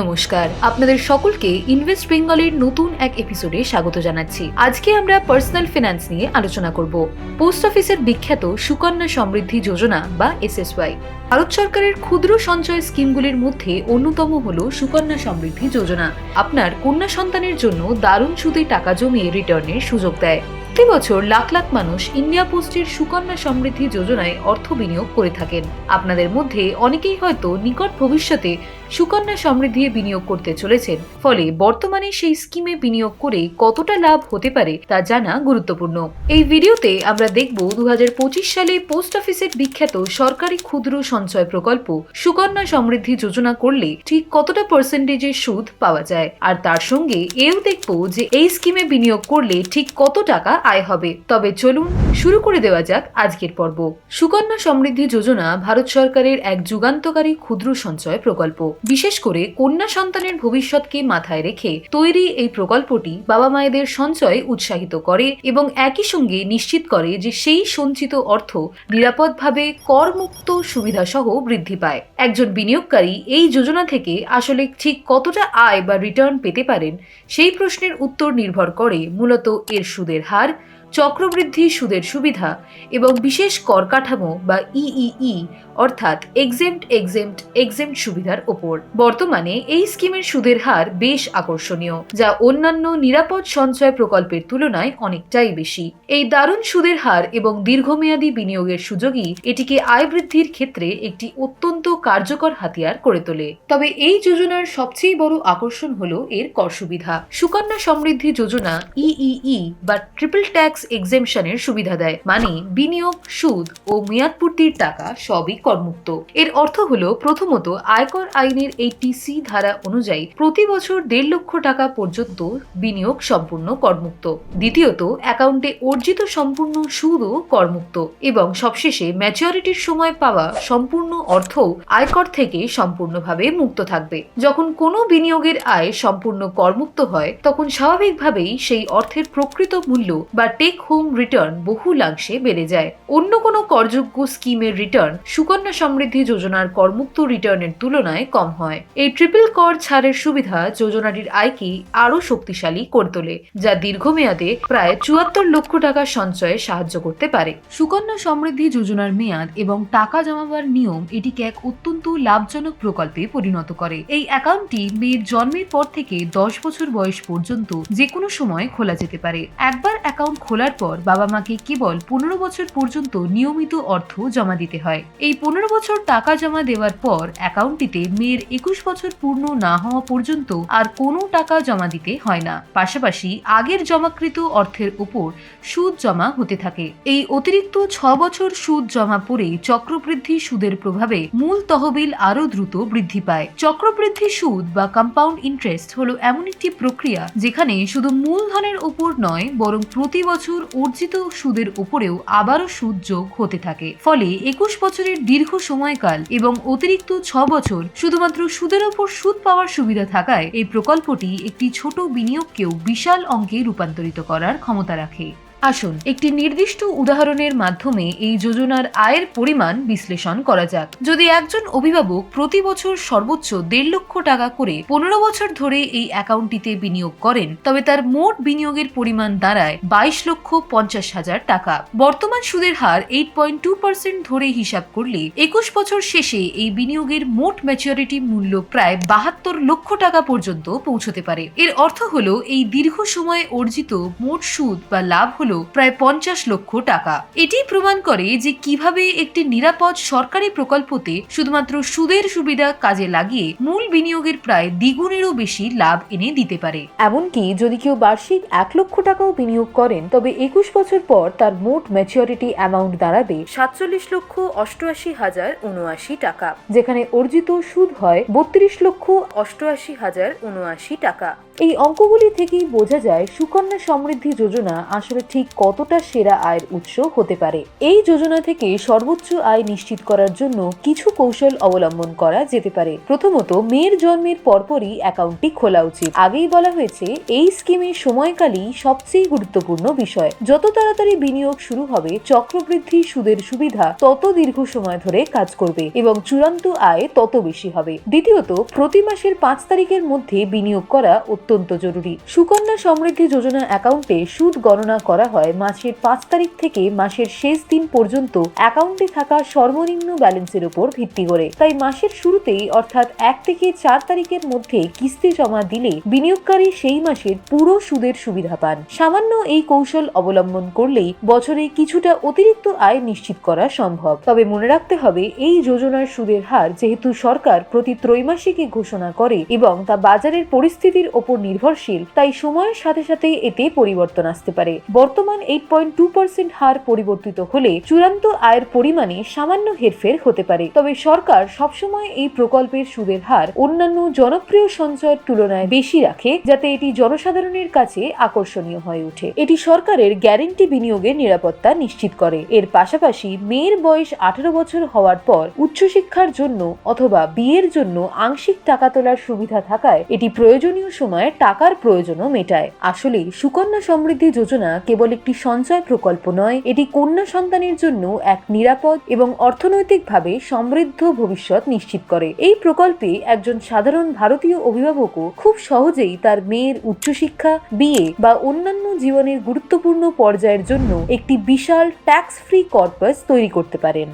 নমস্কার, আপনাদের সকলকে ইনভেস্ট বেঙ্গলের নতুন এক এপিসোডে স্বাগত জানাচ্ছি। আজকে আমরা পার্সোনাল ফিন্যান্স নিয়ে আলোচনা করব। পোস্ট অফিসের বিখ্যাত সুকন্যা সমৃদ্ধি যোজনা বা SSY। ভারত সরকারের ক্ষুদ্র সঞ্চয় স্কিমগুলির মধ্যে অন্যতম হল সুকন্যা সমৃদ্ধি যোজনা। আপনার কন্যা সন্তানের জন্য দারুণ সুদে টাকা জমিয়ে রিটার্নের সুযোগ দেয়। প্রতি বছর লাখ লাখ মানুষ ইন্ডিয়া পোস্টের সুকন্যা সমৃদ্ধি যোজনায় অর্থ বিনিয়োগ করে থাকেন। আপনাদের মধ্যে অনেকেই হয়তো নিকট ভবিষ্যতে সুকন্যা সমৃদ্ধি বিনিয়োগ করতে চলেছেন। ফলে বর্তমানে সেই স্কিমে বিনিয়োগ করে কতটা লাভ হতে পারে তা জানা গুরুত্বপূর্ণ। এই ভিডিওতে আমরা দেখব 2025 সালে পোস্ট অফিসের বিখ্যাত সরকারি ক্ষুদ্র সঞ্চয় প্রকল্প সুকন্যা সমৃদ্ধি যোজনা করলে ঠিক কতটা পার্সেন্টেজের সুদ পাওয়া যায়, আর তার সঙ্গে এও দেখব যে এই স্কিমে বিনিয়োগ করলে ঠিক কত টাকা আয় হবে। তবে চলুন শুরু করে দেওয়া যাক আজকের পর্ব। সুকন্যা সমৃদ্ধি যোজনা ভারত সরকারের এক যুগান্তকারী ক্ষুদ্র সঞ্চয় প্রকল্প। বিশেষ করে কন্যা সন্তানের ভবিষ্যৎকে মাথায় রেখে তৈরি এই প্রকল্পটি বাবা মায়েদের সঞ্চয় উৎসাহিত করে এবং একই সঙ্গে নিশ্চিত করে যে সেই সঞ্চিত অর্থ নিরাপদভাবে করমুক্ত সুবিধা সহ বৃদ্ধি পায়। একজন বিনিয়োগকারী এই যোজনা থেকে আসলে ঠিক কতটা আয় বা রিটার্ন পেতে পারেন সেই প্রশ্নের উত্তর নির্ভর করে মূলত এর সুদের হার, চক্রবৃদ্ধি সুদের সুবিধা এবং বিশেষ কর কাঠামো বা EEE অর্থাৎ এক্সেম্পট সুবিধার ওপর। বর্তমানে এই স্কিমের সুদের হার বেশ আকর্ষণীয়, যা অন্যান্য নিরাপদ সঞ্চয় প্রকল্পের তুলনায় অনেকটাই বেশি। এই দারুণ সুদের হার এবং দীর্ঘমেয়াদী বিনিয়োগের সুযোগই এটিকে আয় বৃদ্ধির ক্ষেত্রে একটি অত্যন্ত কার্যকর হাতিয়ার করে তোলে। তবে এই যোজনার সবচেয়ে বড় আকর্ষণ হলো এর কর সুবিধা। সুকন্যা সমৃদ্ধি যোজনা EEE বা ট্রিপল ট্যাক্স এক্সেম্পশনের সুবিধা দেয়, মানে বিনিয়োগ, সুদ ও মেয়াদপূর্তির টাকা সবই করমুক্ত। এর অর্থ হলো প্রথমত আয়কর আইনের 80C ধারা অনুযায়ী প্রতি বছর 1.5 লক্ষ টাকা পর্যন্ত বিনিয়োগ সম্পূর্ণ করমুক্ত। দ্বিতীয়ত অ্যাকাউন্টে অর্জিত সম্পূর্ণ সুদও করমুক্ত এবং সবশেষে ম্যাচুরিটির সময় পাওয়া সম্পূর্ণ অর্থ আয়কর থেকে সম্পূর্ণভাবে মুক্ত থাকবে। যখন কোনো বিনিয়োগের আয় সম্পূর্ণ করমুক্ত হয় তখন স্বাভাবিকভাবেই সেই অর্থের প্রকৃত মূল্য বা টেক হোম রিটার্ন বহুলাংশে বেড়ে যায়। অন্য কোনো করযোগ্য স্কিমের রিটার্ন সুকন্যা সমৃদ্ধি যোজনার করমুক্ত রিটার্নের তুলনায় কম হয়। এই ট্রিপল কর ছাড়ের সুবিধা যোজনাটির আয়কে আরো শক্তিশালী করে তোলে, যা দীর্ঘমেয়াদে প্রায় 74 লক্ষ টাকা সঞ্চয়ে সাহায্য করতে পারে। সুকন্যা সমৃদ্ধি যোজনার মেয়াদ এবং টাকা জমাবার নিয়ম এটিকে এক অত্যন্ত লাভজনক প্রকল্পে পরিণত করে। এই অ্যাকাউন্টটি মেয়ের জন্মের পর থেকে 10 বছর বয়স পর্যন্ত যে কোনো সময় খোলা যেতে পারে। একবার অ্যাকাউন্ট খোলার পর বাবা মাকে কেবল 15 বছর পর্যন্ত নিয়মিত অর্থ জমা দিতে হয়। এই 15 বছর টাকা জমা দেওয়ার পর অ্যাকাউন্টটিতে মেয়ের 21 বছর পূর্ণ না হওয়া পর্যন্ত আর কোনো টাকা জমা দিতে হয় না। পাশাপাশি আগের জমাকৃত অর্থের উপর সুদ জমা হতে থাকে। এই অতিরিক্ত 6 বছর সুদ জমা পড়ে চক্রবৃদ্ধি সুদের প্রভাবে মূল তহবিল আরো দ্রুত বৃদ্ধি পায়। চক্রবৃদ্ধি সুদ বা কম্পাউন্ড ইন্টারেস্ট হলো এমন একটি প্রক্রিয়া যেখানে শুধু মূলধনের উপর নয় বরং প্রতি বছর অর্জিত সুদের উপরেও আবারও সুদ যোগ হতে থাকে। ফলে 21 বছরের দীর্ঘ সময়কাল এবং অতিরিক্ত 6 বছর শুধুমাত্র সুদের উপর সুদ পাওয়ার সুবিধা থাকায় এই প্রকল্পটি একটি ছোট বিনিয়োগকেও বিশাল অঙ্কে রূপান্তরিত করার ক্ষমতা রাখে। আসুন একটি নির্দিষ্ট উদাহরণের মাধ্যমে এই যোজনার আয়ের পরিমাণ বিশ্লেষণ করা যাক। যদি একজন অভিভাবক প্রতি বছর সর্বোচ্চ 1.5 লক্ষ টাকা করে 15 বছর ধরে এই অ্যাকাউন্টটিতে বিনিয়োগ করেন, তবে তার মোট বিনিয়োগের পরিমাণ দাঁড়ায় 22,50,000 টাকা। বর্তমান সুদের হার 8.2% ধরে হিসাব করলে 21 বছর শেষে এই বিনিয়োগের মোট ম্যাচুরিটি মূল্য প্রায় 72 লক্ষ টাকা পর্যন্ত পৌঁছতে পারে। এর অর্থ হলো এই দীর্ঘ সময়ে অর্জিত মোট সুদ বা লাভ হলো প্রায় 50 লক্ষ টাকা। এটি প্রমাণ করে যে কিভাবে একটি নিরাপদ সরকারি প্রকল্পতে শুধুমাত্র সুদের সুবিধা কাজে লাগিয়ে মূল বিনিয়োগের প্রায় দ্বিগুণেরও বেশি লাভ এনে দিতে পারে। এমনকি যদি কেউ বার্ষিক 1 লক্ষ টাকাও বিনিয়োগ করেন তবে 21 বছর পর তার মোট ম্যাচুরিটি অ্যামাউন্ট দাঁড়াবে 47,88,079 টাকা, যেখানে অর্জিত সুদ হয় 32,88,079 টাকা। এই অঙ্কগুলি থেকেই বোঝা যায় সুকন্যা সমৃদ্ধি যোজনা আসলে ঠিক ঠিক কতটা সেরা আয়ের উৎস হতে পারে। এই যোজনা থেকে সর্বোচ্চ আয় নিশ্চিত করার জন্য কিছু কৌশল অবলম্বন করা যেতে পারে। প্রথমত, মেয়ের জন্মের পরপরই অ্যাকাউন্টটি খোলা উচিত। আগেই বলা হয়েছে এই স্কিমের সময়কালই সবচেয়ে গুরুত্বপূর্ণ বিষয়। যত তাড়াতাড়ি বিনিয়োগ শুরু হবে, চক্রবৃদ্ধি সুদের সুবিধা তত দীর্ঘ সময় ধরে কাজ করবে এবং চূড়ান্ত আয় তত বেশি হবে। দ্বিতীয়ত, প্রতি মাসের 5 তারিখের মধ্যে বিনিয়োগ করা অত্যন্ত জরুরি। সুকন্যা সমৃদ্ধি যোজনা অ্যাকাউন্টে সুদ গণনা করা হয় মাসের 5 তারিখ থেকে মাসের শেষ দিন পর্যন্ত অ্যাকাউন্টে থাকা সর্বনিম্ন ব্যালেন্সের উপর ভিত্তি করে। তাই মাসের শুরুতেই অর্থাৎ 1 থেকে 4 তারিখের মধ্যে কিস্তি জমা দিলে বিনিয়োগকারী সেই মাসের পুরো সুদের সুবিধা পান। সামান্য এই কৌশল অবলম্বন করলেই বছরে কিছুটা অতিরিক্ত আয় নিশ্চিত করা সম্ভব। তবে মনে রাখতে হবে, এই যোজনার সুদের হার যেহেতু সরকার প্রতি ত্রৈমাসিকে ঘোষণা করে এবং তা বাজারের পরিস্থিতির ওপর নির্ভরশীল, তাই সময়ের সাথে সাথে এতে পরিবর্তন আসতে পারে। বর্তমান 8.2% হার পরিবর্তিত হলে চূড়ান্ত আয়ের পরিমাণে সামান্য হেরফের হতে পারে। তবে সরকার সবসময় এই প্রকল্পের সুদের হার অন্যান্য জনপ্রিয় সঞ্চয়ের তুলনায় বেশি রাখে, যাতে এটি জনসাধারণের কাছে আকর্ষণীয় হয়ে ওঠে। এটি সরকারের গ্যারান্টি বিনিয়োগের নিরাপত্তা নিশ্চিত করে। এর পাশাপাশি মেয়ের বয়স 18 বছর হওয়ার পর উচ্চশিক্ষার জন্য অথবা বিয়ের জন্য আংশিক টাকা তোলার সুবিধা থাকায় এটি প্রয়োজনীয় সময়ে টাকার প্রয়োজনও মেটায়। আসলে সুকন্যা সমৃদ্ধি যোজনা কেবল একটি সঞ্চয় প্রকল্প নয়, এটি কন্যা সন্তানের জন্য এক নিরাপদ এবং অর্থনৈতিকভাবে সমৃদ্ধ ভবিষ্যৎ নিশ্চিত করে। এই প্রকল্পে একজন সাধারণ ভারতীয় অভিভাবকও খুব সহজেই তার মেয়ের উচ্চশিক্ষা, বিয়ে বা অন্যান্য জীবনের গুরুত্বপূর্ণ পর্যায়ের জন্য একটি বিশাল ট্যাক্স ফ্রি কর্পাস তৈরি করতে পারেন।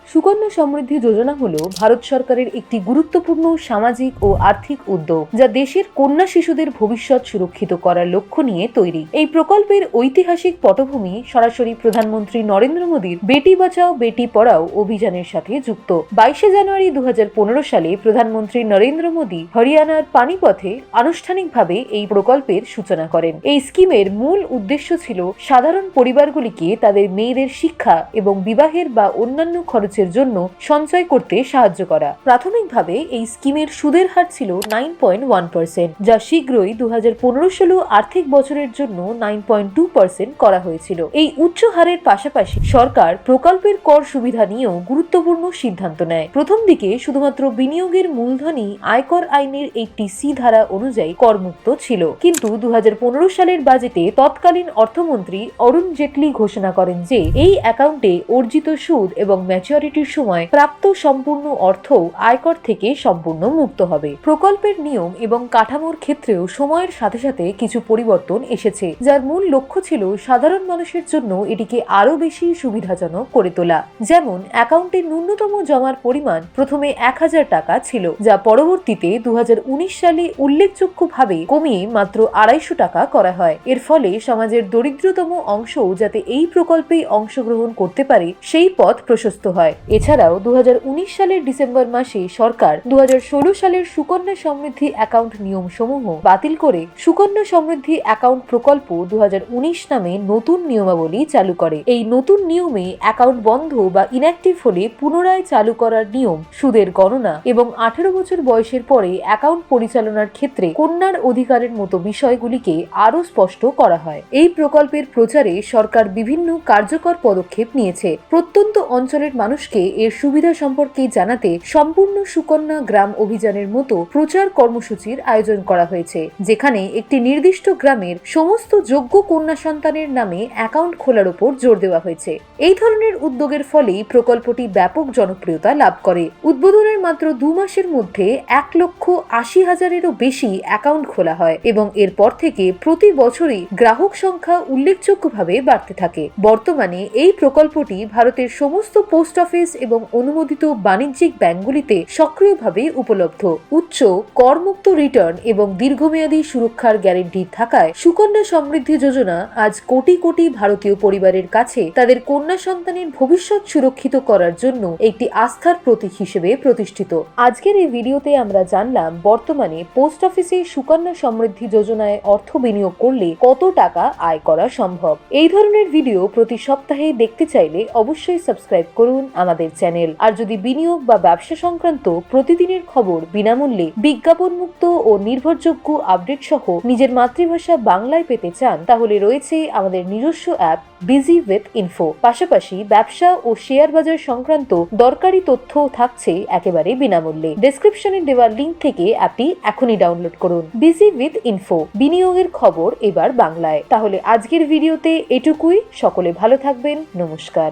সুকন্যা সমৃদ্ধি যোজনা হলো ভারত সরকারের একটি গুরুত্বপূর্ণ সামাজিক ও আর্থিক উদ্যোগ, যা দেশের কন্যা শিশুদের ভবিষ্যৎ সুরক্ষিত করার লক্ষ্য নিয়ে তৈরি। এই প্রকল্পের ঐতিহাসিক পটভূমি সরাসরি প্রধানমন্ত্রী নরেন্দ্র মোদীর বেটি বাঁচাও বেটি পড়াও অভিযানের সাথে যুক্ত। 22শে জানুয়ারি 2015 সালে প্রধানমন্ত্রী নরেন্দ্র মোদী হরিয়ানার পানিপথে আনুষ্ঠানিকভাবে এই প্রকল্পের সূচনা করেন। এই স্কিমের মূল উদ্দেশ্য ছিল সাধারণ পরিবারগুলিকে তাদের মেয়েদের শিক্ষা এবং বিবাহের বা অন্যান্য খরচের জন্য সঞ্চয় করতে সাহায্য করা। প্রাথমিকভাবে এই স্কিমের সুদের হার ছিল 9.1%, যা শীঘ্রই 2015-16 আর্থিক বছরের জন্য 9.2% করা হয়েছিল। এই উচ্চ হারের পাশাপাশি সরকার প্রকল্পের কর সুবিধা নিয়েও গুরুত্বপূর্ণ সিদ্ধান্ত নেয়। প্রথম দিকে শুধুমাত্র বিনিয়োগের মূলধনই আয়কর আইনের 80C ধারা অনুযায়ী করমুক্ত ছিল, কিন্তু 2015 সালের বাজেটে তৎকালীন অর্থমন্ত্রী অরুণ জেটলি ঘোষণা করেন যে এই অ্যাকাউন্টে অর্জিত সুদ এবং ম্যাচুরিটির সময় প্রাপ্ত সম্পূর্ণ অর্থ আয়কর থেকে সম্পূর্ণ মুক্ত হবে। প্রকল্পের নিয়ম এবং কাঠামোর ক্ষেত্রেও সময়ের সাথে সাথে কিছু পরিবর্তন এসেছে, যার মূল লক্ষ্য ছিল সাধারণ মানুষের জন্য এটিকে আরো বেশি সুবিধাজনক করে তোলা। যেমন, অ্যাকাউন্টে ন্যূনতম জমার পরিমাণ প্রথমে 1000 টাকা ছিল, যা পরবর্তীতে 2019 সালে উল্লেখযোগ্যভাবে কমিয়ে মাত্র 250 টাকা করা হয়। এর ফলে সমাজের দরিদ্রতম অংশও যাতে এই প্রকল্পে অংশগ্রহণ করতে পারে সেই পথ প্রশস্ত হয়। এছাড়াও 2019 সালের ডিসেম্বর মাসে সরকার 2016 সালের সুকন্যা সমৃদ্ধি অ্যাকাউন্ট নিয়ম সমূহ বাতিল করে সুকন্যা সমৃদ্ধি অ্যাকাউন্ট প্রকল্প 2019 নামে নতুন নিয়মাবলী চালু করে। এই নতুন নিয়মে অ্যাকাউন্ট বন্ধ বা ইনঅ্যাক্টিভ হলে পুনরায় চালু করার নিয়ম, সুদের গণনা এবং 18 বছর বয়সের পরে অ্যাকাউন্ট পরিচালনার ক্ষেত্রে কন্যার অধিকারের মতো বিষয়গুলিকে আরো স্পষ্ট করা হয়। এই প্রকল্পের প্রচারে সরকার বিভিন্ন কার্যকর পদক্ষেপ নিয়েছে। প্রত্যন্ত অঞ্চলের মানুষকে এর সুবিধা সম্পর্কে জানাতে সম্পূর্ণ সুকন্যা গ্রাম অভিযানের মতো প্রচার কর্মসূচির আয়োজন করা হয়েছে, যেখানে একটি নির্দিষ্ট গ্রামের সমস্ত যোগ্য কন্যা সন্তানের নামে অ্যাকাউন্ট খোলার উপর জোর দেওয়া হয়েছে। এই ধরনের উদ্যোগের ফলেই প্রকল্পটি ব্যাপক জনপ্রিয়তা লাভ করে। উদ্বোধনের মাত্র 2 মাসের মধ্যে 1,80,000-এরও বেশি অ্যাকাউন্ট খোলা হয় এবং এরপর থেকে প্রতি বছরই গ্রাহক সংখ্যা উল্লেখযোগ্যভাবে বাড়তে থাকে। বর্তমানে এই প্রকল্পটি ভারতের সমস্ত পোস্ট অফিস এবং অনুমোদিত বাণিজ্যিক ব্যাংকগুলিতে সক্রিয়ভাবে উপলব্ধ। উচ্চ করমুক্ত রিটার্ন এবং দীর্ঘমেয়াদী সুরক্ষার গ্যারান্টি থাকায় সুকন্যা সমৃদ্ধি যোজনা আজ কোটি কোটি ভারতীয় পরিবারের কাছে তাদের কন্যা সন্তানের ভবিষ্যৎ সুরক্ষিত করার জন্য একটি আস্থার প্রতীক হিসেবে প্রতিষ্ঠিত। আজকের এই ভিডিওতে আমরা জানলাম বর্তমানে পোস্ট অফিসে সুকন্যা সমৃদ্ধি যোজনায় অর্থ বিনিয়োগ করলে কত টাকা আয় করা সম্ভব। এই ধরনের ভিডিও প্রতি সপ্তাহে দেখতে চাইলে অবশ্যই সাবস্ক্রাইব করুন আমাদের চ্যানেল। আর যদি বিনিয়োগ বা ব্যবসা সংক্রান্ত প্রতিদিনের খবর বিনামূল্যে, বিজ্ঞাপন মুক্ত ও নির্ভরযোগ্য আপডেট সহ নিজের মাতৃভাষা বাংলায় পেতে চান, তাহলে রয়েছে আমাদের নিজস্ব অ্যাপ বিজি উইথ ইনফো। পাশাপাশি ব্যবসা ও শেয়ার বাজার সংক্রান্ত দরকারি তথ্য থাকছে একেবারে বিনামূল্যে। ডেসক্রিপশনে দেওয়া লিংক থেকে অ্যাপটি এখনই ডাউনলোড করুন। বিজি উইথ ইনফো, বিনিয়োগের খবর এবার বাংলায়। তাহলে আজকের ভিডিওতে এটুকুই। সকলে ভালো থাকবেন। নমস্কার।